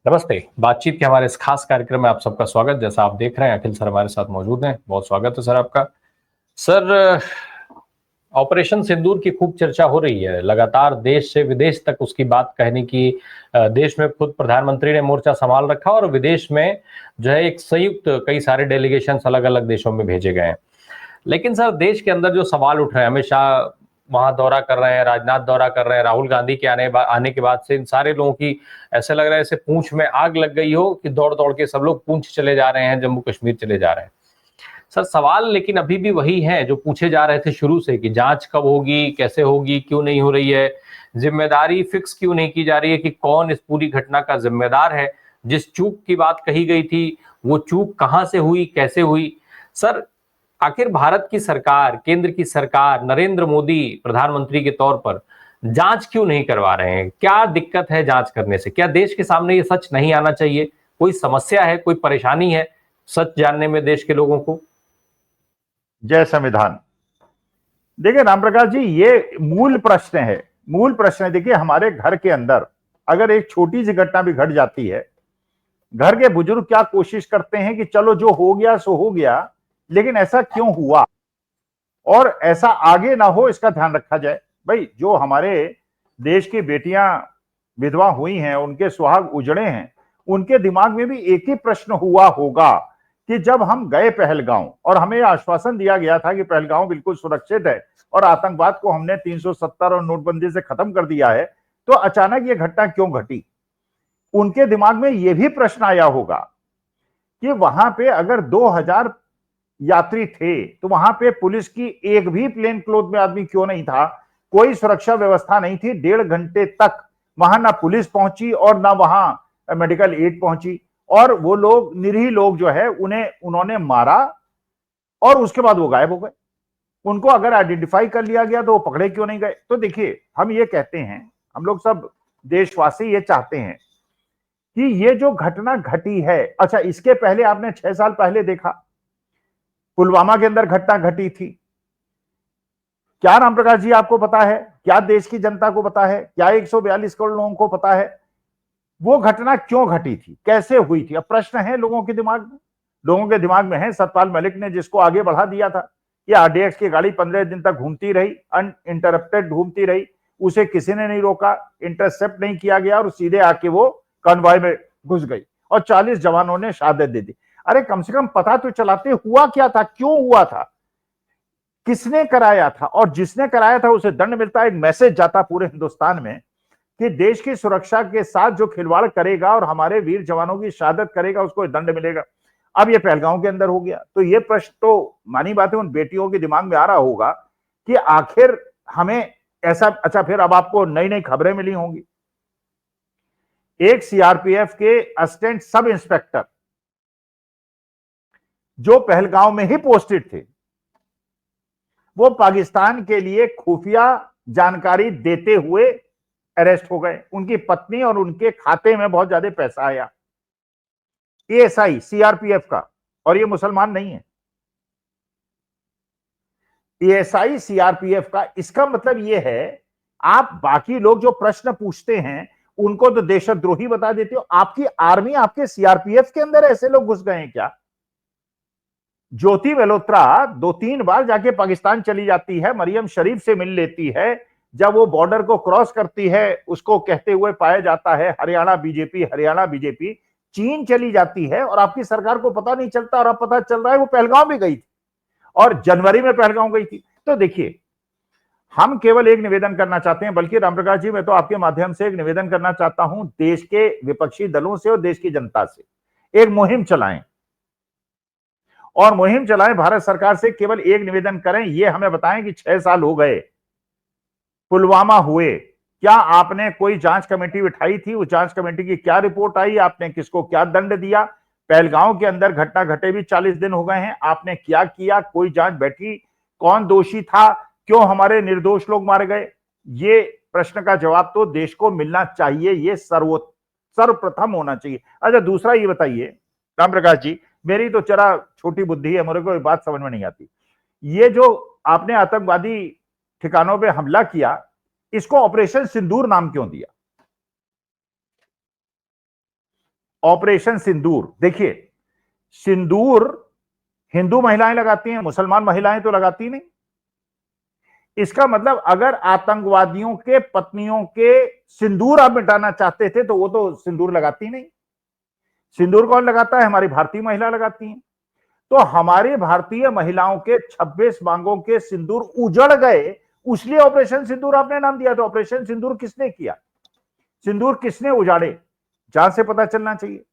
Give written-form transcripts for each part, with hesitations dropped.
नमस्ते। बातचीत के हमारे इस खास कार्यक्रम में आप सबका स्वागत। जैसा आप देख रहे हैं, अखिल सर हमारे साथ मौजूद हैं। बहुत स्वागत है सर आपका। सर, ऑपरेशन सिंदूर की खूब चर्चा हो रही है। लगातार देश से विदेश तक उसकी बात कहने की देश में खुद प्रधानमंत्री ने मोर्चा संभाल रखा और विदेश में जो है एक संयुक्त कई सारे डेलीगेशन अलग-अलग देशों में भेजे गए हैं। लेकिन सर, देश के अंदर जो सवाल उठ रहे हैं, अमित शाह वहाँ दौरा कर रहे हैं, राजनाथ दौरा कर रहे हैं, राहुल गांधी के आने के बाद से इन सारे लोगों की ऐसे लग रहा है जैसे पूंछ में आग लग गई हो कि दौड़-दौड़ के सब लोग पूंछ चले जा रहे हैं, जम्मू कश्मीर चले जा रहे हैं। सर, सवाल लेकिन अभी भी वही हैं जो पूछे जा रहे थे शुरू से कि जाँच कब होगी, कैसे होगी, क्यों नहीं हो रही है? ज़िम्मेदारी फिक्स क्यों नहीं की जा रही है कि कौन इस पूरी घटना का ज़िम्मेदार है? जिस चूक की बात कही गई थी, वो चूक कहाँ से हुई, कैसे हुई? सर, आखिर भारत की सरकार, केंद्र की सरकार, नरेंद्र मोदी प्रधानमंत्री के तौर पर जाँच क्यों नहीं करवा रहे हैं? क्या दिक्कत है जाँच करने से? क्या देश के सामने ये सच नहीं आना चाहिए? कोई समस्या है, कोई परेशानी है सच जानने में देश के लोगों को? जय संविधान। देखिए राम प्रकाश जी, ये मूल प्रश्न है। मूल प्रश्न है, देखिए हमारे घर के अंदर अगर एक छोटी सी घटना भी घट जाती है, घर के बुजुर्ग क्या कोशिश करते हैं कि चलो जो हो गया सो हो गया, लेकिन ऐसा क्यों हुआ और ऐसा आगे ना हो इसका ध्यान रखा जाए। भाई, जो हमारे देश की बेटियां विधवा हुई हैं, उनके सुहाग उजड़े हैं, उनके दिमाग में भी एक ही प्रश्न हुआ होगा कि जब हम गए पहलगांव और हमें आश्वासन दिया गया था कि पहलगांव बिल्कुल सुरक्षित है और आतंकवाद को हमने 370 और नोटबंदी से खत्म कर दिया है, तो अचानक ये घटना क्यों घटी। उनके दिमाग में यह भी प्रश्न आया होगा कि वहां पे अगर 2000 यात्री थे तो वहां पे पुलिस की एक भी प्लेन क्लोथ में आदमी क्यों नहीं था। कोई सुरक्षा व्यवस्था नहीं थी। 1.5 घंटे तक वहां ना पुलिस पहुंची और ना वहां मेडिकल एड पहुंची, और वो लोग, निरीह लोग जो है, उन्हें उन्होंने मारा और उसके बाद वो गायब हो गए। उनको अगर आइडेंटिफाई कर लिया गया तो वो पकड़े क्यों नहीं गए। तो देखिए, हम ये कहते हैं, हम लोग सब देशवासी ये चाहते हैं कि ये जो घटना घटी है, अच्छा इसके पहले आपने 6 साल पहले देखा पुलवामा के अंदर घटना घटी थी। क्या राम प्रकाश जी आपको पता है, क्या देश की जनता को पता है, क्या 142 करोड़ लोगों को पता है वो घटना क्यों घटी थी, कैसे हुई थी। अब प्रश्न है लोगों के दिमाग में। लोगों के दिमाग में है सतपाल मलिक ने जिसको आगे बढ़ा दिया था, ये आरडीएक्स की गाड़ी 15 दिन तक घूमती रही, अनइंटरप्टेड घूमती रही, उसे किसी ने नहीं रोका, इंटरसेप्ट नहीं किया गया और सीधे आके वो कॉन्वॉय में घुस गई और 40 जवानों ने शहादत दे दी। अरे कम से कम पता तो चलाते हुआ क्या था, क्यों हुआ था, किसने कराया था, और जिसने कराया था उसे दंड मिलता। एक मैसेज जाता पूरे हिंदुस्तान में कि देश की सुरक्षा के साथ जो खिलवाड़ करेगा और हमारे वीर जवानों की शहादत करेगा उसको दंड मिलेगा। अब ये पहलगांव के अंदर हो गया, तो ये प्रश्न तो मानी बात है उन बेटियों के दिमाग में आ रहा होगा कि आखिर हमें ऐसा। अच्छा, फिर अब आपको नई नई खबरें मिली होंगी। एक सीआरपीएफ के असिस्टेंट सब इंस्पेक्टर जो पहलगांव में ही पोस्टेड थे, वो पाकिस्तान के लिए खुफिया जानकारी देते हुए अरेस्ट हो गए। उनकी पत्नी और उनके खाते में बहुत ज्यादा पैसा आया। एएसआई सीआरपीएफ का, और ये मुसलमान नहीं है, एएसआई सीआरपीएफ का। इसका मतलब ये है, आप बाकी लोग जो प्रश्न पूछते हैं उनको तो देशद्रोही बता देते हो। आपकी आर्मी, आपके सीआरपीएफ के अंदर ऐसे लोग घुस गए हैं क्या। ज्योति मल्होत्रा 2-3 बार जाके पाकिस्तान चली जाती है, मरियम शरीफ से मिल लेती है। जब वो बॉर्डर को क्रॉस करती है उसको कहते हुए पाया जाता है हरियाणा बीजेपी, हरियाणा बीजेपी। चीन चली जाती है और आपकी सरकार को पता नहीं चलता, और अब पता चल रहा है वो पहलगांव भी गई थी और जनवरी में पहलगांव गई थी। तो देखिए, हम केवल एक निवेदन करना चाहते हैं, बल्कि रामप्रकाश जी मैं तो आपके माध्यम से एक निवेदन करना चाहता हूं देश के विपक्षी दलों से और देश की जनता से। एक मुहिम चलाएं, और मुहिम चलाएं भारत सरकार से। केवल एक निवेदन करें, ये हमें बताएं कि 6 साल हो गए पुलवामा हुए, क्या आपने कोई जांच कमेटी बिठाई थी, उस जांच कमेटी की क्या रिपोर्ट आई, आपने किसको क्या दंड दिया। पहलगांव के अंदर घटना घटे भी 40 दिन हो गए हैं, आपने क्या किया, कोई जांच बैठी, कौन दोषी था, क्यों हमारे निर्दोष लोग मारे गए। ये प्रश्न का जवाब तो देश को मिलना चाहिए, ये सर्वप्रथम होना चाहिए। अच्छा, दूसरा ये बताइए राम प्रकाश जी, मेरी तो जरा छोटी बुद्धि है, मेरे को बात समझ में नहीं आती। ये जो आपने आतंकवादी ठिकानों पे हमला किया, इसको ऑपरेशन सिंदूर नाम क्यों दिया। ऑपरेशन सिंदूर, देखिए सिंदूर हिंदू महिलाएं लगाती हैं, मुसलमान महिलाएं तो लगाती नहीं। इसका मतलब अगर आतंकवादियों के पत्नियों के सिंदूर आप मिटाना चाहते थे तो वो तो सिंदूर लगाती नहीं। सिंदूर कौन लगाता है? हमारी भारतीय महिला लगाती हैं। तो हमारी भारतीय महिलाओं के 26 मांगों के सिंदूर उजड़ गए, इसलिए ऑपरेशन सिंदूर आपने नाम दिया। तो ऑपरेशन सिंदूर किसने किया? सिंदूर किसने उजाड़े? जांच से पता चलना चाहिए।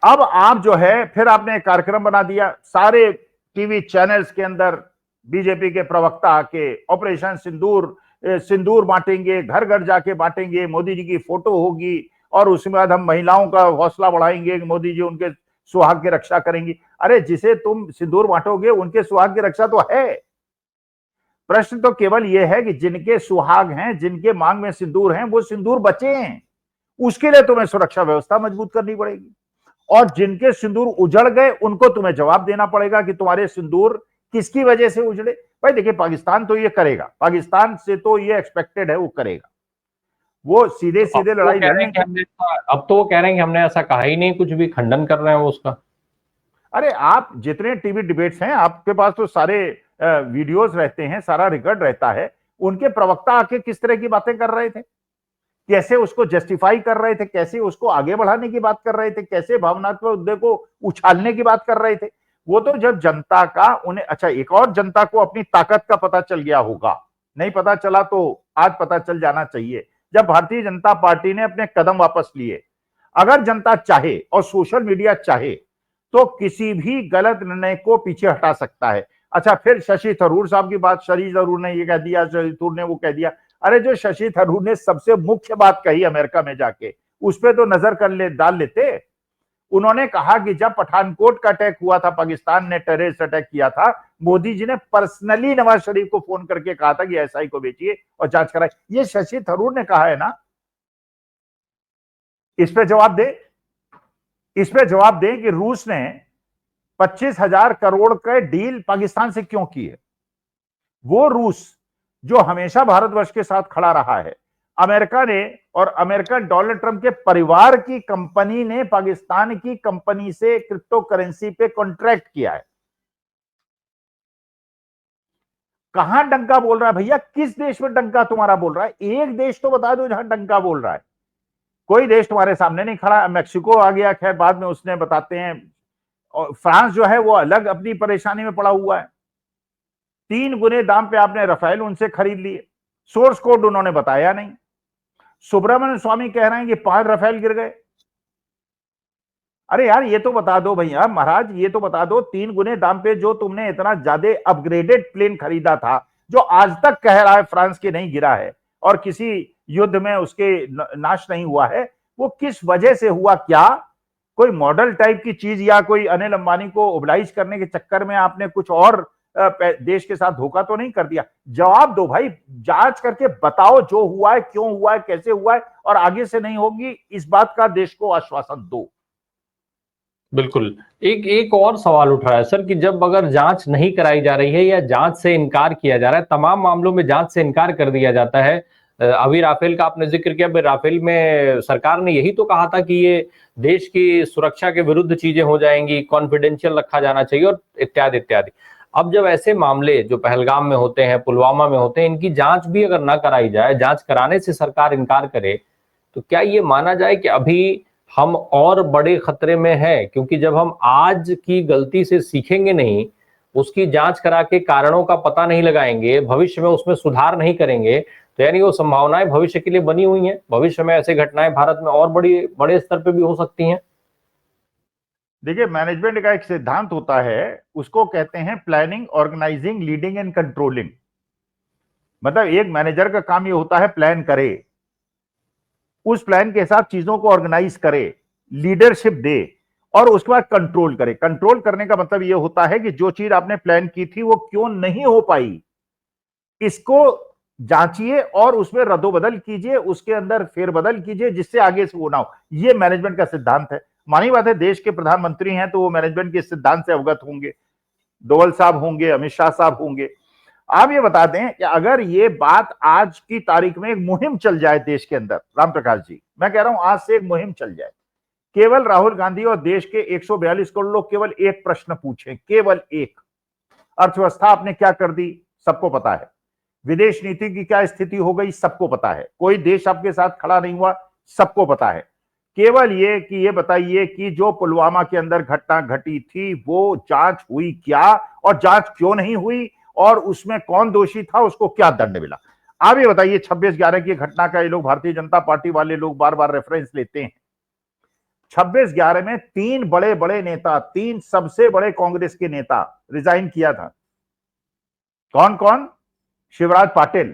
अब आप जो है फिर आपने एक कार्यक्रम बना दिया, सारे टीवी चैनल्स के अंदर बीजेपी के प्रवक्ता आके ऑपरेशन सिंदूर, सिंदूर बांटेंगे, घर घर जाके बांटेंगे, मोदी जी की फोटो होगी और उसके बाद हम महिलाओं का हौसला बढ़ाएंगे कि मोदी जी उनके सुहाग की रक्षा करेंगी। अरे जिसे तुम सिंदूर बांटोगे उनके सुहाग की रक्षा तो है। प्रश्न तो केवल यह है कि जिनके सुहाग हैं, जिनके मांग में सिंदूर हैं, वो सिंदूर बचे हैं, उसके लिए तुम्हें सुरक्षा व्यवस्था मजबूत करनी पड़ेगी। और जिनके सिंदूर उजड़ गए उनको तुम्हें जवाब देना पड़ेगा कि तुम्हारे सिंदूर किसकी वजह से उजड़े। भाई देखिए, पाकिस्तान तो ये करेगा, पाकिस्तान से तो ये एक्सपेक्टेड है, वो करेगा, वो सीधे सीधे लड़ाई लड़ने। अब तो वो कह रहे हैं कि हमने ऐसा कहा ही नहीं, कुछ भी खंडन कर रहे हैं वो उसका। अरे आप जितने टीवी डिबेट्स हैं, आपके पास तो सारे वीडियोस रहते हैं, सारा रिकॉर्ड रहता है। उनके प्रवक्ता आके किस तरह की बातें कर रहे थे, कैसे उसको जस्टिफाई कर रहे थे, कैसे उसको आगे बढ़ाने की बात कर रहे थे, कैसे भावनात्मक मुद्दे को उछालने की बात कर रहे थे। वो तो जब जनता का उन्हें, अच्छा एक और जनता को अपनी ताकत का पता चल गया होगा, नहीं पता चला तो आज पता चल जाना चाहिए, जब भारतीय जनता पार्टी ने अपने कदम वापस लिए। अगर जनता चाहे और सोशल मीडिया चाहे तो किसी भी गलत निर्णय को पीछे हटा सकता है। अच्छा फिर शशि थरूर साहब की बात, शशि थरूर ने ये कह दिया, शशि थरूर ने वो कह दिया। अरे जो शशि थरूर ने सबसे मुख्य बात कही अमेरिका में जाके, उस पर तो नजर डाल लेते। उन्होंने कहा कि जब पठानकोट का अटैक हुआ था, पाकिस्तान ने टेररिस्ट अटैक किया था, मोदी जी ने पर्सनली नवाज शरीफ को फोन करके कहा था कि एसआई को भेजिए और जांच कराए। ये शशि थरूर ने कहा है ना। इस पे जवाब दे, इस पे जवाब दे कि रूस ने 25,000 करोड़ का डील पाकिस्तान से क्यों की है। वो रूस जो हमेशा भारतवर्ष के साथ खड़ा रहा है, अमेरिका ने और अमेरिकन डोनाल्ड ट्रंप के परिवार की कंपनी ने पाकिस्तान की कंपनी से क्रिप्टो करेंसी पे कॉन्ट्रैक्ट किया है। कहां डंका बोल रहा है भैया? किस देश में डंका तुम्हारा बोल रहा है? एक देश तो बता दो जहां डंका बोल रहा है। कोई देश तुम्हारे सामने नहीं खड़ा। मैक्सिको आ गया, खैर बाद में उसने बताते हैं, और फ्रांस जो है वो अलग अपनी परेशानी में पड़ा हुआ है। 3 गुने दाम पे आपने राफेल उनसे खरीद लिए, सोर्स कोड उन्होंने बताया नहीं। सुब्रमण्यम स्वामी कह रहे हैं कि 5 राफेल गिर गए। अरे यार ये तो बता दो भैया, महाराज ये तो बता दो, 3 गुने दाम पे जो तुमने इतना ज्यादा अपग्रेडेड प्लेन खरीदा था, जो आज तक कह रहा है फ्रांस के नहीं गिरा है और किसी युद्ध में उसके नाश नहीं हुआ है, वो किस वजह से हुआ? क्या कोई मॉडल टाइप की चीज या कोई अनिल अंबानी को ओबलाइज करने के चक्कर में आपने कुछ और देश के साथ धोखा तो नहीं कर दिया? जवाब दो भाई, जांच करके बताओ जो हुआ है, क्यों हुआ है, कैसे हुआ है, और आगे से नहीं होगी, इस बात का देश को आश्वासन दो। बिल्कुल। एक और सवाल उठ रहा है सर कि जब अगर जांच नहीं कराई जा रही है या जांच से इनकार किया जा रहा है, तमाम मामलों में जांच से इनकार कर दिया जाता है। अभी राफेल का आपने जिक्र किया, राफेल में सरकार ने यही तो कहा था कि ये देश की सुरक्षा के विरुद्ध चीजें हो जाएंगी, कॉन्फिडेंशियल रखा जाना चाहिए और इत्यादि इत्यादि। अब जब ऐसे मामले जो पहलगाम में होते हैं, पुलवामा में होते हैं, इनकी जांच भी अगर ना कराई जाए, जांच कराने से सरकार इनकार करे, तो क्या ये माना जाए कि अभी हम और बड़े खतरे में हैं? क्योंकि जब हम आज की गलती से सीखेंगे नहीं, उसकी जांच करा के कारणों का पता नहीं लगाएंगे, भविष्य में उसमें सुधार नहीं करेंगे, तो यानी वो संभावनाएं भविष्य के लिए बनी हुई हैं। भविष्य में ऐसे घटनाएं भारत में और बड़े स्तर पे भी हो सकती हैं। देखिए, मैनेजमेंट का एक सिद्धांत होता है, उसको कहते हैं planning, organising, leading and controlling. मतलब एक मैनेजर का काम ये होता है प्लान करे, उस प्लान के हिसाब चीजों को ऑर्गेनाइज करे, लीडरशिप दे, और उसके बाद कंट्रोल करे। कंट्रोल करने का मतलब यह होता है कि जो चीज आपने प्लान की थी वो क्यों नहीं हो पाई, इसको जांचिए और उसमें रद्दोबदल कीजिए, उसके अंदर फेरबदल कीजिए, जिससे आगे से वो ना हो। यह मैनेजमेंट का सिद्धांत है। मानी बात है, देश के प्रधानमंत्री हैं तो वो मैनेजमेंट के सिद्धांत से अवगत होंगे, डोवल साहब होंगे, अमित शाह साहब होंगे। आप ये बता दें कि अगर ये बात आज की तारीख में एक मुहिम चल जाए देश के अंदर, राम प्रकाश जी, मैं कह रहा हूं आज से एक मुहिम चल जाए, केवल राहुल गांधी और देश के 142 करोड़ लोग केवल एक प्रश्न पूछें, केवल एक, अर्थव्यवस्था आपने क्या कर दी, सबको पता है, विदेश नीति की क्या स्थिति हो गई, सबको पता है, कोई देश आपके साथ खड़ा नहीं हुआ, सबको पता है, केवल ये कि ये बताइए कि जो पुलवामा के अंदर घटना घटी थी वो जांच हुई क्या, और जांच क्यों नहीं हुई, और उसमें कौन दोषी था, उसको क्या दंड मिला। आप ये बताइए 26/11 की घटना का ये लोग भारतीय जनता पार्टी वाले लोग बार बार रेफरेंस लेते हैं। 26/11 में 3 बड़े बड़े नेता, 3 सबसे बड़े कांग्रेस के नेता रिजाइन किया था। कौन कौन? शिवराज पाटिल,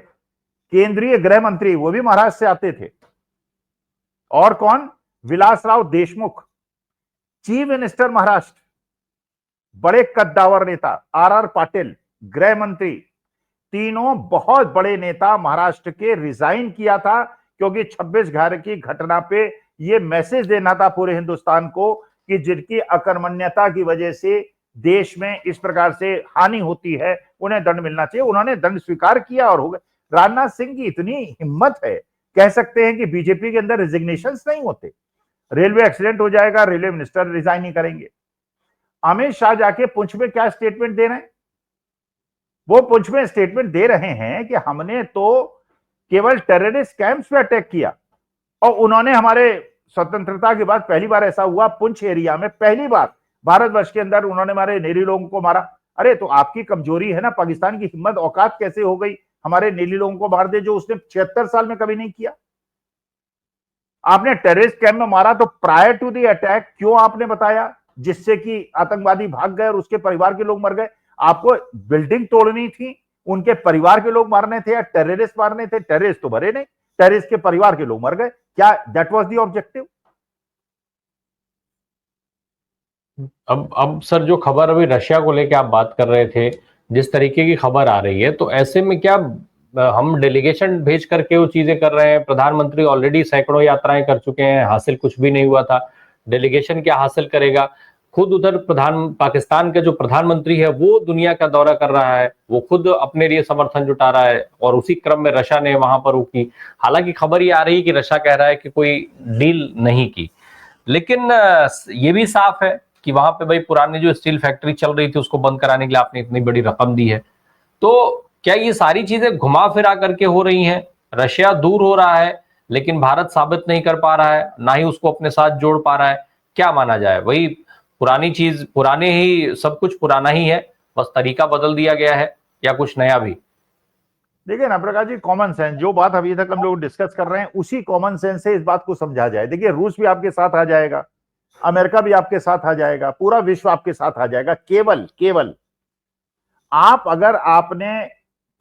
केंद्रीय गृह मंत्री, वो भी महाराष्ट्र से आते थे, और कौन? विलासराव देशमुख, चीफ मिनिस्टर महाराष्ट्र, बड़े कद्दावर नेता आर पाटिल, गृह मंत्री, तीनों बहुत बड़े नेता महाराष्ट्र के रिजाइन किया था, क्योंकि 26/11 की घटना पे ये मैसेज देना था पूरे हिंदुस्तान को कि जिनकी अकर्मण्यता की वजह से देश में इस प्रकार से हानि होती है उन्हें दंड मिलना चाहिए। उन्होंने दंड स्वीकार किया और हो गए। राजनाथ सिंह की इतनी हिम्मत है, कह सकते हैं कि बीजेपी के अंदर रिजिग्नेशन नहीं होते, रेलवे एक्सीडेंट हो जाएगा, रेलवे मिनिस्टर रिजाइन नहीं करेंगे। अमित शाह जाके पुंछ में क्या स्टेटमेंट दे रहे हैं? वो पुंछ में स्टेटमेंट दे रहे हैं कि हमने तो केवल टेररिस्ट कैंप्स पे अटैक किया, और उन्होंने हमारे स्वतंत्रता के बाद पहली बार ऐसा हुआ, पुंछ एरिया में पहली बार भारतवर्ष के अंदर उन्होंने हमारे नेरी लोगों को मारा। अरे तो आपकी कमजोरी है ना, पाकिस्तान की हिम्मत औकात कैसे हो गई हमारे नेली लोगों को मार दे, जो उसने 76 साल में कभी नहीं किया। आपने टेररिस्ट कैंप में मारा, तो प्रायर टू द अटैक क्यों आपने बताया, जिससे कि आतंकवादी भाग गए और उसके परिवार के लोग मर गए? आपको बिल्डिंग तोड़नी थी, उनके परिवार के लोग मारने थे, या टेररिस्ट मारने थे? टेररिस्ट तो भरे नहीं, टेररिस्ट के परिवार के लोग मर गए, क्या दैट वाज द ऑब्जेक्टिव? अब सर, जो खबर अभी रशिया को लेके आप बात कर रहे थे, जिस तरीके की खबर आ रही है, तो ऐसे में क्या हम डेलीगेशन भेज करके वो चीजें कर रहे हैं? प्रधानमंत्री ऑलरेडी सैकड़ों यात्राएं कर चुके हैं, हासिल कुछ भी नहीं हुआ था, डेलीगेशन क्या हासिल करेगा? खुद उधर पाकिस्तान के जो प्रधानमंत्री है वो दुनिया का दौरा कर रहा है, वो खुद अपने लिए समर्थन जुटा रहा है, और उसी क्रम में रशिया ने वहां पर वो की। हालांकि खबर ये आ रही है कि रशिया कह रहा है कि कोई डील नहीं की, लेकिन ये भी साफ है कि वहां पे भाई पुरानी जो स्टील फैक्ट्री चल रही थी उसको बंद कराने के लिए आपने इतनी बड़ी रकम दी है। तो क्या ये सारी चीजें घुमा फिरा करके हो रही हैं? रशिया दूर हो रहा है, लेकिन भारत साबित नहीं कर पा रहा है, ना ही उसको अपने साथ जोड़ पा रहा है। क्या माना जाए? वही पुरानी चीज, पुराने ही सब कुछ पुराना ही है, बस तरीका बदल दिया गया है, या कुछ नया भी? देखिए ना प्रकाश जी, कॉमन सेंस, जो बात अभी तक हम लोग डिस्कस कर रहे हैं उसी कॉमन सेंस से इस बात को समझा जाए। देखिए, रूस भी आपके साथ आ जाएगा, अमेरिका भी आपके साथ आ जाएगा, पूरा विश्व आपके साथ आ जाएगा। केवल केवल आप, अगर आपने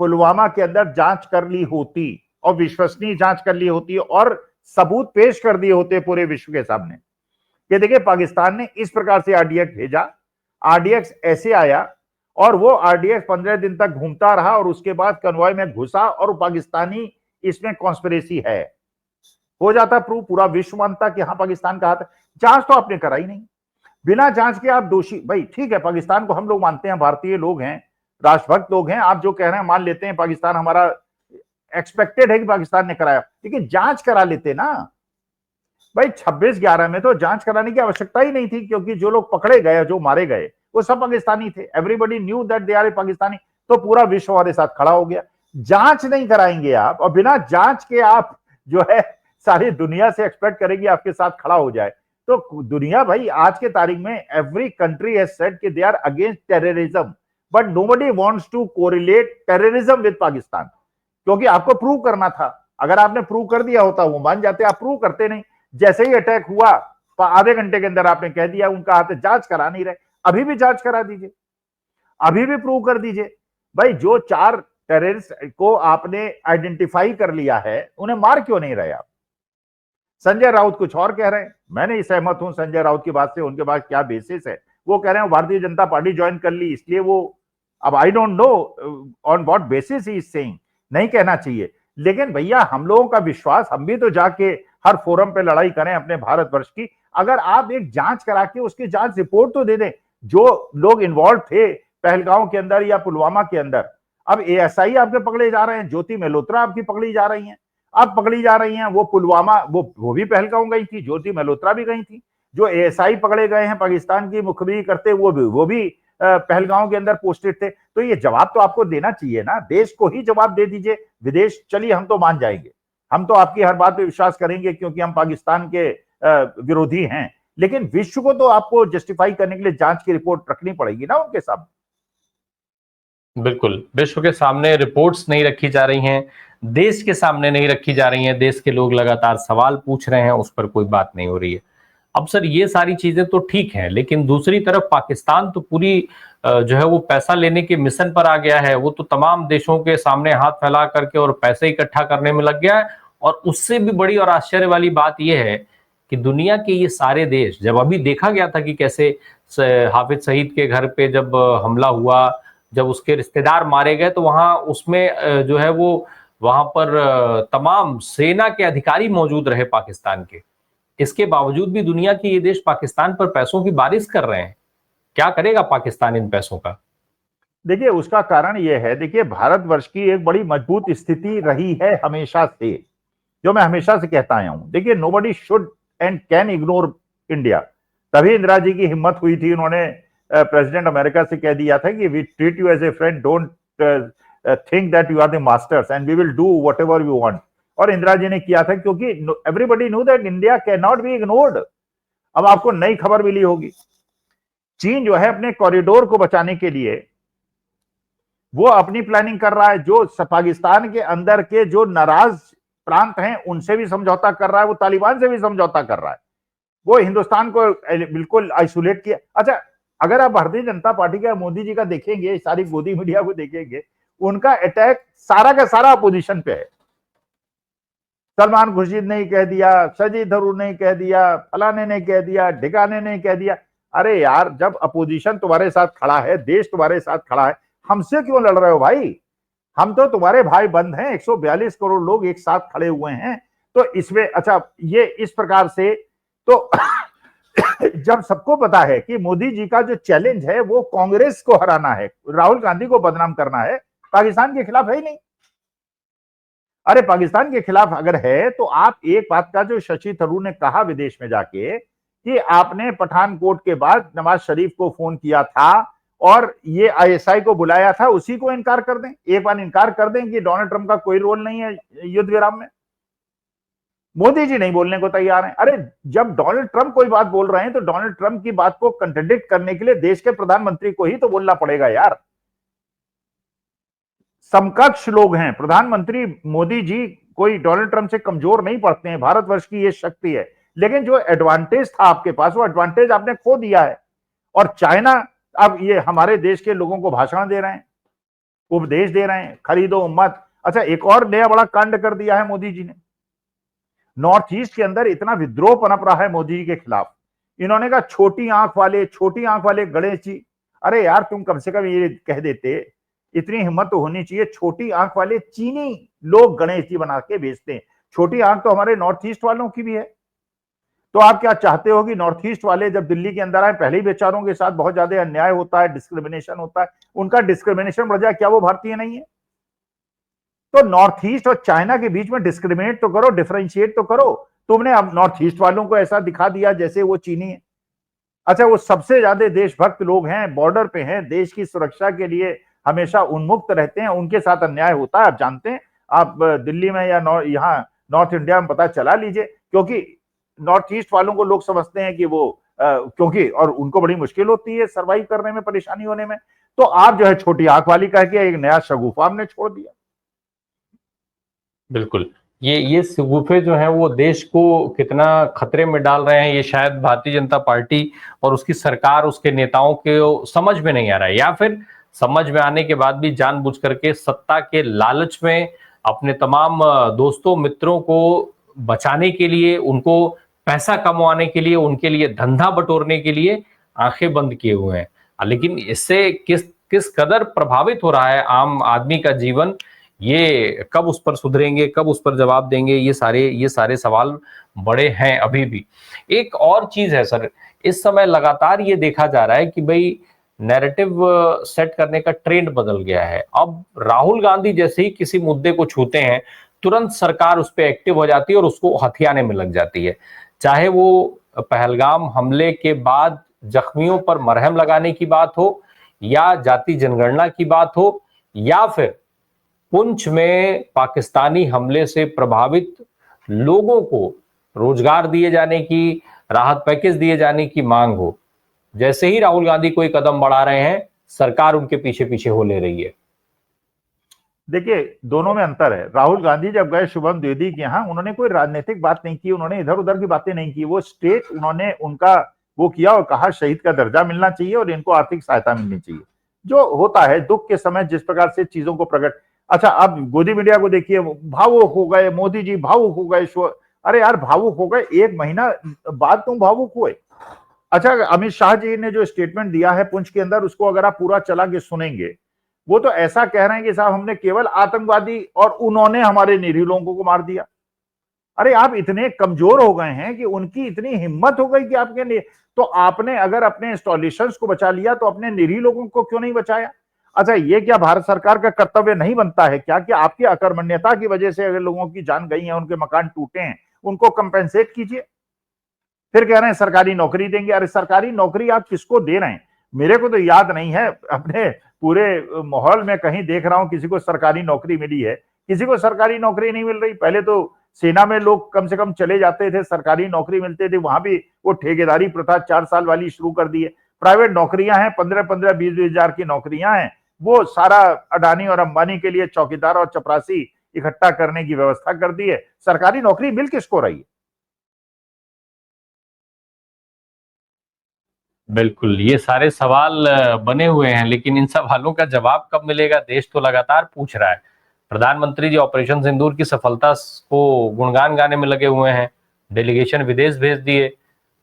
पुलवामा के अंदर जांच कर ली होती और विश्वसनीय जांच कर ली होती और सबूत पेश कर दिए होते पूरे विश्व के सामने कि देखिए पाकिस्तान ने इस प्रकार से आरडीएक्स भेजा, आरडीएक्स ऐसे आया, और वो आरडीएक्स 15 दिन तक घूमता रहा, और उसके बाद कन्वॉय में घुसा, और पाकिस्तानी इसमें कॉन्स्पिरेसी है, हो जाता प्रूव, पूरा विश्व मानता कि हाँ पाकिस्तान का हाथ। जांच तो आपने कराई नहीं, बिना जांच के आप दोषी। भाई ठीक है, पाकिस्तान को हम लोग मानते हैं, भारतीय लोग हैं, राष्ट्रभक्त लोग हैं, आप जो कह रहे हैं मान लेते हैं, पाकिस्तान हमारा एक्सपेक्टेड है कि पाकिस्तान ने कराया, लेकिन जांच करा लेते ना भाई। 26/11 में तो जांच कराने की आवश्यकता ही नहीं थी, क्योंकि जो लोग पकड़े गए, जो मारे गए, वो सब पाकिस्तानी थे। Everybody knew that they are a Pakistani, तो पूरा विश्व हमारे साथ खड़ा हो गया। जांच नहीं कराएंगे आप, और बिना जांच के आप जो है सारी दुनिया से एक्सपेक्ट करेगी आपके साथ खड़ा हो जाए, तो दुनिया भाई आज के तारीख में एवरी कंट्री हैज सेड कि they are against terrorism, but nobody wants to correlate terrorism with Pakistan, क्योंकि आपको प्रूव करना था। अगर आपने प्रूव कर दिया होता वो मान जाते, आप प्रूव करते नहीं। जैसे ही अटैक हुआ आधे घंटे के अंदर आपने कह दिया उनका हाथ, जांच करा नहीं रहे। अभी भी जांच करा दीजिए, अभी भी प्रूव कर दीजिए। भाई जो 4 टेररिस्ट को आपने आइडेंटिफाई कर लिया है, उन्हें मार क्यों नहीं रहे आप? संजय राउत कुछ और कह रहे हैं, मैं नहीं सहमत हूं संजय राउत की बात से। उनके पास क्या बेसिस है? वो कह रहे हैं भारतीय जनता पार्टी ज्वाइन कर ली इसलिए वो, अब I don't know on what basis he is saying, नहीं कहना चाहिए। लेकिन भैया हम लोगों का विश्वास, हम भी तो जाके हर फोरम पे लड़ाई करें अपने भारतवर्ष की। अगर आप एक जांच करा के उसकी जांच रिपोर्ट तो दे दें, जो लोग इन्वॉल्व थे पहलगांव के अंदर या पुलवामा के अंदर, अब एएसआई आपके पकड़े जा रहे हैं, ज्योति मल्होत्रा आपकी पकड़ी जा रही हैं, अब पकड़ी जा रही हैं। वो पुलवामा, वो भी पहलगांव गई थी, ज्योति मल्होत्रा भी गई थी। जो एएसआई पकड़े गए हैं पाकिस्तान की मुखबिरी करते, वो भी पहलगांव के अंदर पोस्टेड थे। तो ये जवाब तो आपको देना चाहिए ना, देश को ही जवाब दे दीजिए। विदेश चलिए हम तो मान जाएंगे, हम तो आपकी हर बात पे विश्वास करेंगे क्योंकि हम पाकिस्तान के विरोधी हैं, लेकिन विश्व को तो आपको जस्टिफाई करने के लिए जांच की रिपोर्ट रखनी पड़ेगी ना उनके सामने। बिल्कुल, विश्व के सामने रिपोर्ट्स नहीं रखी जा रही हैं, देश के सामने नहीं रखी जा रही हैं, देश के लोग लगातार सवाल पूछ रहे हैं, उस पर कोई बात नहीं हो रही है। अब सर ये सारी चीजें तो ठीक हैं, लेकिन दूसरी तरफ पाकिस्तान तो पूरी जो है वो पैसा लेने के मिशन पर आ गया है। वो तो तमाम देशों के सामने हाथ फैला करके और पैसे इकट्ठा करने में लग गया है। और उससे भी बड़ी और आश्चर्य वाली बात यह है कि दुनिया के ये सारे देश, जब अभी देखा गया था कि कैसे हाफिज सईद के घर पे जब हमला हुआ, जब उसके रिश्तेदार मारे गए, तो वहां उसमें जो है वो वहां पर तमाम सेना के अधिकारी मौजूद रहे पाकिस्तान के। इसके बावजूद भी दुनिया के ये देश पाकिस्तान पर पैसों की बारिश कर रहे हैं। क्या करेगा पाकिस्तान इन पैसों का? देखिए उसका कारण यह है, देखिए भारतवर्ष की एक बड़ी मजबूत स्थिति रही है हमेशा से, जो मैं हमेशा से कहता आया हूं। देखिए nobody should and can ignore India. तभी इंदिरा जी की हिम्मत हुई थी, उन्होंने प्रेसिडेंट अमेरिका से कह दिया था कि we treat you as a friend, don't think that you are the masters and we will do whatever you want. और इंदिरा जी ने किया था क्योंकि everybody knew that India can not be ignored. अब आपको नई खबर मिली होगी, चीन जो है अपने कॉरिडोर को बचाने के लिए वो अपनी प्लानिंग कर रहा है। जो पाकिस्तान के अंदर के जो नाराज प्रांत हैं उनसे भी समझौता कर रहा है, वो तालिबान से भी समझौता कर रहा है, वो हिंदुस्तान को बिल्कुल आइसोलेट किया। अच्छा, अगर आप भारतीय जनता पार्टी का, मोदी जी का देखेंगे, सारी गोदी मीडिया को देखेंगे, उनका अटैक सारा का सारा अपोजिशन पे है। सलमान खुर्शीद ने कह दिया, शशि थरूर ने कह दिया, फलाने ने कह दिया, ढिकाने ने कह दिया। अरे यार, जब अपोजिशन तुम्हारे साथ खड़ा है, देश तुम्हारे साथ खड़ा है, हमसे क्यों लड़ रहे हो भाई? हम तो तुम्हारे भाई बंद हैं, 142 करोड़ लोग एक साथ खड़े हुए हैं। तो इसमें अच्छा ये इस प्रकार से तो जब सबको पता है कि मोदी जी का जो चैलेंज है वो कांग्रेस को हराना है, राहुल गांधी को बदनाम करना है, पाकिस्तान के खिलाफ है ही नहीं। अरे पाकिस्तान के खिलाफ अगर है तो आप एक बात का, जो शशि थरूर ने कहा विदेश में जाके कि आपने पठानकोट के बाद नवाज शरीफ को फोन किया था और ये आईएसआई को बुलाया था, उसी को इनकार कर दें। एक बार इनकार कर दें कि डोनाल्ड ट्रंप का कोई रोल नहीं है युद्ध विराम में। मोदी जी नहीं बोलने को तैयार हैं। अरे जब डोनाल्ड ट्रंप कोई बात बोल रहे हैं तो डोनाल्ड ट्रंप की बात को कंट्राडिक्ट करने के लिए देश के प्रधानमंत्री को ही तो बोलना पड़ेगा यार। समकक्ष लोग हैं, प्रधानमंत्री मोदी जी कोई डोनाल्ड ट्रंप से कमजोर नहीं पड़ते हैं, भारतवर्ष की ये शक्ति है। लेकिन जो एडवांटेज था आपके पास, वो एडवांटेज आपने खो दिया है। और चाइना अब ये हमारे देश के लोगों को भाषण दे रहे हैं, उपदेश दे रहे हैं, खरीदो मत। अच्छा, एक और नया बड़ा कांड कर दिया है मोदी जी ने। नॉर्थ ईस्ट के अंदर इतना विद्रोह पनप रहा है मोदी जी के खिलाफ। इन्होंने कहा छोटी आंख वाले गणेश जी। अरे यार, तुम कम से कम ये कह देते, इतनी हिम्मत तो होनी चाहिए, छोटी आंख वाले चीनी लोग गणेश जी बना के बेचते हैं। छोटी आंख तो हमारे नॉर्थ ईस्ट वालों की भी है। तो आप क्या चाहते हो कि नॉर्थ ईस्ट वाले जब दिल्ली के अंदर आए, पहले ही बेचारों के साथ बहुत ज्यादा अन्याय होता है, डिस्क्रिमिनेशन होता है, उनका डिस्क्रिमिनेशन बढ़ जाए, क्या वो भारतीय नहीं है? तो नॉर्थ ईस्ट और चाइना के बीच में डिस्क्रिमिनेट तो करो, डिफरेंशिएट तो करो। तुमने अब नॉर्थ ईस्ट वालों को ऐसा दिखा दिया जैसे वो चीनी है। अच्छा, वो सबसे ज्यादा देशभक्त लोग हैं, बॉर्डर पे हैं, देश की सुरक्षा के लिए हमेशा उन्मुक्त रहते हैं, उनके साथ अन्याय होता है। आप जानते हैं, आप दिल्ली में या यहाँ नॉर्थ इंडिया में पता चला लीजिए, क्योंकि नॉर्थ ईस्ट वालों को लोग समझते हैं कि वो क्योंकि और उनको बड़ी मुश्किल होती है सर्वाइव करने में, परेशानी होने में। तो आप जो है छोटी आंख वाली कह के एक नया शगुफा हमने छोड़ दिया। बिल्कुल, ये शगुफे जो हैं वो देश को कितना खतरे में डाल रहे हैं, ये शायद भारतीय जनता पार्टी और उसकी सरकार, उसके नेताओं के समझ में नहीं आ रहा है, या फिर समझ में आने के बाद भी जानबूझ करके सत्ता के लालच में अपने तमाम दोस्तों मित्रों को बचाने के लिए, उनको पैसा कमाने के लिए, उनके लिए धंधा बटोरने के लिए आंखें बंद किए हुए हैं। लेकिन इससे किस किस कदर प्रभावित हो रहा है आम आदमी का जीवन, ये कब उस पर सुधरेंगे, कब उस पर जवाब देंगे, ये सारे सवाल बड़े हैं अभी भी। एक और चीज है सर, इस समय लगातार ये देखा जा रहा है कि भाई नैरेटिव सेट करने का ट्रेंड बदल गया है। अब राहुल गांधी जैसे ही किसी मुद्दे को छूते हैं, तुरंत सरकार उस पर एक्टिव हो जाती है और उसको हथियाने में लग जाती है। चाहे वो पहलगाम हमले के बाद जख्मियों पर मरहम लगाने की बात हो, या जाति जनगणना की बात हो, या फिर पुंछ में पाकिस्तानी हमले से प्रभावित लोगों को रोजगार दिए जाने की, राहत पैकेज दिए जाने की मांग हो। जैसे ही राहुल गांधी कोई कदम बढ़ा रहे हैं, सरकार उनके पीछे पीछे हो ले रही है। देखिए, दोनों में अंतर है। राहुल गांधी जब गए शुभम द्विवेदी के यहाँ, उन्होंने कोई राजनीतिक बात नहीं की, उन्होंने इधर उधर की बातें नहीं की। वो स्टेट उन्होंने उनका वो किया और कहा शहीद का दर्जा मिलना चाहिए और इनको आर्थिक सहायता मिलनी चाहिए। जो होता है दुख के समय जिस प्रकार से चीजों को प्रकट। अच्छा, अब गोदी मीडिया को देखिए, भावुक हो गए मोदी जी, भावुक हो गए। अरे यार, भावुक हो गए, एक महीना बाद तुम भावुक हुए। अच्छा, अमित शाह जी ने जो स्टेटमेंट दिया है पुंछ के अंदर, उसको अगर आप पूरा चला के सुनेंगे, वो तो ऐसा कह रहे हैं कि साहब हमने केवल आतंकवादी और उन्होंने हमारे निरीह लोगों को मार दिया। अरे आप इतने कमजोर हो गए हैं कि उनकी इतनी हिम्मत हो गई कि आपके तो आपने अगर अपने इंस्टॉलेशंस को बचा लिया तो अपने निरीह लोगों को क्यों नहीं बचाया? अच्छा, ये क्या भारत सरकार का कर्तव्य नहीं बनता है क्या कि आपकी अकर्मण्यता की वजह से अगर लोगों की जान गई है, उनके मकान टूटे हैं, उनको कंपेंसेट कीजिए। फिर कह रहे हैं सरकारी नौकरी देंगे। अरे सरकारी नौकरी आप किसको दे रहे हैं? मेरे को तो याद नहीं है अपने पूरे माहौल में कहीं देख रहा हूं किसी को सरकारी नौकरी मिली है। किसी को सरकारी नौकरी नहीं मिल रही। पहले तो सेना में लोग कम से कम चले जाते थे, सरकारी नौकरी मिलते थे, वहां भी वो ठेकेदारी प्रथा 4 साल वाली शुरू कर दी है। प्राइवेट नौकरियां हैं, 15-15, 20-20 हजार की नौकरियां हैं। वो सारा अडानी और अंबानी के लिए चौकीदार और चपरासी इकट्ठा करने की व्यवस्था कर दी है। सरकारी नौकरी मिल किसको रही है? बिल्कुल, ये सारे सवाल बने हुए हैं, लेकिन इन सवालों का जवाब कब मिलेगा, देश तो लगातार पूछ रहा है। प्रधानमंत्री जी ऑपरेशन सिंदूर की सफलता को गुणगान गाने में लगे हुए हैं। डेलीगेशन विदेश भेज दिए,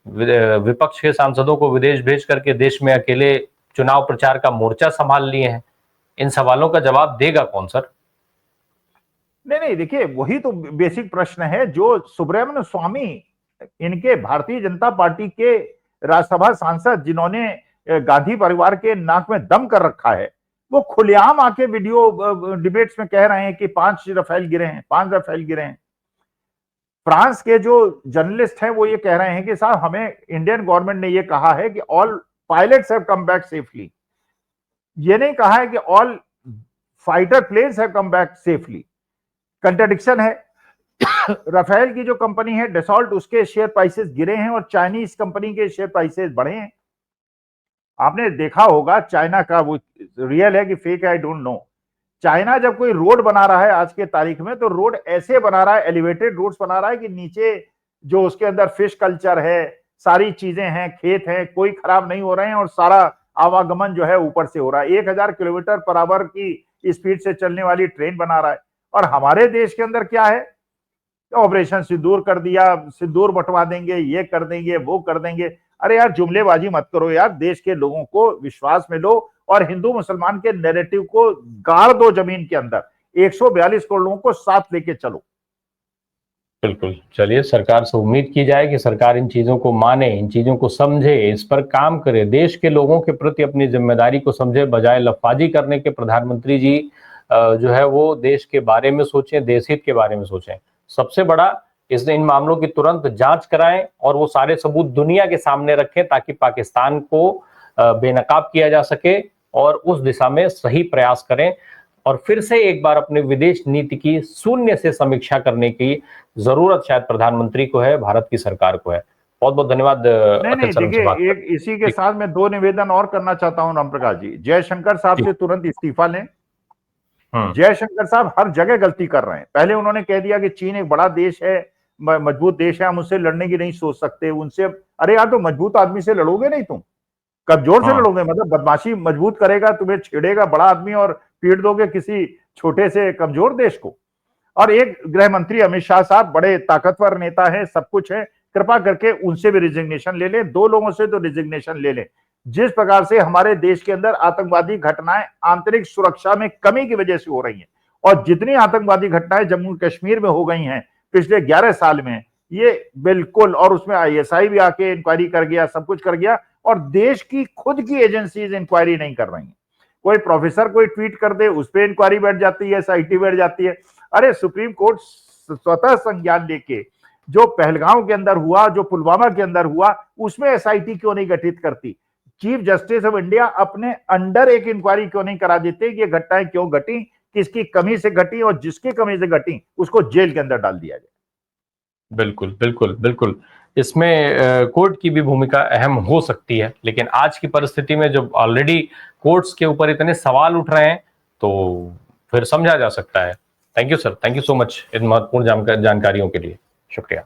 विपक्ष के सांसदों को विदेश भेज करके देश में अकेले चुनाव प्रचार का मोर्चा संभाल लिए हैं। इन सवालों का जवाब देगा कौन सर? नहीं नहीं, देखिए, वही तो बेसिक प्रश्न है जो सुब्रमण्यम स्वामी, इनके भारतीय जनता पार्टी के राज्यसभा सांसद, जिन्होंने गांधी परिवार के नाक में दम कर रखा है, वो खुलेआम आके वीडियो डिबेट्स में कह रहे हैं कि 5 राफेल गिरे हैं, 5 राफेल गिरे हैं। फ्रांस के जो जर्नलिस्ट हैं वो ये कह रहे हैं कि साहब हमें इंडियन गवर्नमेंट ने ये कहा है कि all pilots have come back safely. ये नहीं कहा है कि all fighter planes have come back safely. Contradiction है। राफेल की जो कंपनी है डेसॉल्ट, उसके शेयर प्राइसेस गिरे हैं और चाइनीज कंपनी के शेयर प्राइसेस बढ़े हैं। आपने देखा होगा चाइना का, वो रियल है कि फेक है आई डोंट नो। चाइना जब कोई रोड बना रहा है आज के तारीख में, तो रोड ऐसे बना रहा है, एलिवेटेड रोड्स बना रहा है कि नीचे जो उसके अंदर फिश कल्चर है, सारी चीजें हैं, खेत हैं, कोई खराब नहीं हो रहे हैं और सारा आवागमन जो है ऊपर से हो रहा है। 1000 किलोमीटर पर आवर की स्पीड से चलने वाली ट्रेन बना रहा है। और हमारे देश के अंदर क्या है? ऑपरेशन सिंदूर कर दिया, सिंदूर बंटवा देंगे, ये कर देंगे, वो कर देंगे। अरे यार, जुमलेबाजी मत करो यार, देश के लोगों को विश्वास में लो और हिंदू मुसलमान के नैरेटिव को गाड़ दो जमीन के अंदर। 142 करोड़ लोगों को साथ लेके चलो। बिल्कुल, चलिए, सरकार से उम्मीद की जाए कि सरकार इन चीजों को माने, इन चीजों को समझे, इस पर काम करे, देश के लोगों के प्रति अपनी जिम्मेदारी को समझे, बजाय लफाजी करने के प्रधानमंत्री जी जो है वो देश के बारे में सोचें, देश हित के बारे में सोचें। सबसे बड़ा, इन मामलों की तुरंत जांच कराएं और वो सारे सबूत दुनिया के सामने रखें ताकि पाकिस्तान को बेनकाब किया जा सके और उस दिशा में सही प्रयास करें। और फिर से एक बार अपने विदेश नीति की शून्य से समीक्षा करने की जरूरत शायद प्रधानमंत्री को है, भारत की सरकार को है। बहुत बहुत धन्यवाद। नहीं, देखिए, एक इसी के साथ मैं 2 निवेदन और करना चाहता हूं राम प्रकाश जी। जयशंकर साहब से तुरंत इस्तीफा लें। जयशंकर साहब हर जगह गलती कर रहे हैं। पहले उन्होंने कह दिया कि चीन एक बड़ा देश है, मजबूत देश है, हम उससे लड़ने की नहीं सोच सकते उनसे। अरे यार, तो मजबूत आदमी से लड़ोगे नहीं, तुम कमजोर से लड़ोगे। मतलब बदमाशी मजबूत करेगा, तुम्हें छेड़ेगा बड़ा आदमी और पीट दोगे किसी छोटे से कमजोर देश को। और एक गृह मंत्री अमित शाह साहब बड़े ताकतवर नेता है, सब कुछ है, कृपा करके उनसे भी रिजिग्नेशन ले लें। 2 लोगों से तो रिजिग्नेशन ले लें। जिस प्रकार से हमारे देश के अंदर आतंकवादी घटनाएं आंतरिक सुरक्षा में कमी की वजह से हो रही हैं, और जितनी आतंकवादी घटनाएं जम्मू कश्मीर में हो गई हैं पिछले 11 साल में, ये बिल्कुल, और उसमें ISI भी आके इंक्वायरी कर गया, सब कुछ कर गया। और देश की खुद की एजेंसीज इंक्वायरी नहीं कर रही हैं। कोई प्रोफेसर कोई ट्वीट कर दे, उस पर इंक्वायरी बैठ जाती है, एसआईटी बैठ जाती है। अरे सुप्रीम कोर्ट स्वतः संज्ञान लेके जो पहलगांव के अंदर हुआ, जो पुलवामा के अंदर हुआ, उसमें एसआईटी क्यों नहीं गठित करती? चीफ जस्टिस ऑफ इंडिया अपने अंडर एक इंक्वायरी क्यों नहीं करा देते कि ये घटनाएं क्यों घटी, किसकी कमी से घटी, और जिसकी कमी से घटी उसको जेल के अंदर डाल दिया जाए। बिल्कुल बिल्कुल बिल्कुल, इसमें कोर्ट की भी भूमिका अहम हो सकती है, लेकिन आज की परिस्थिति में जब ऑलरेडी कोर्ट्स के ऊपर इतने सवाल उठ रहे हैं तो फिर समझा जा सकता है। Thank you sir, thank you so much in महत्वपूर्ण जानकारियों के लिए, शुक्रिया।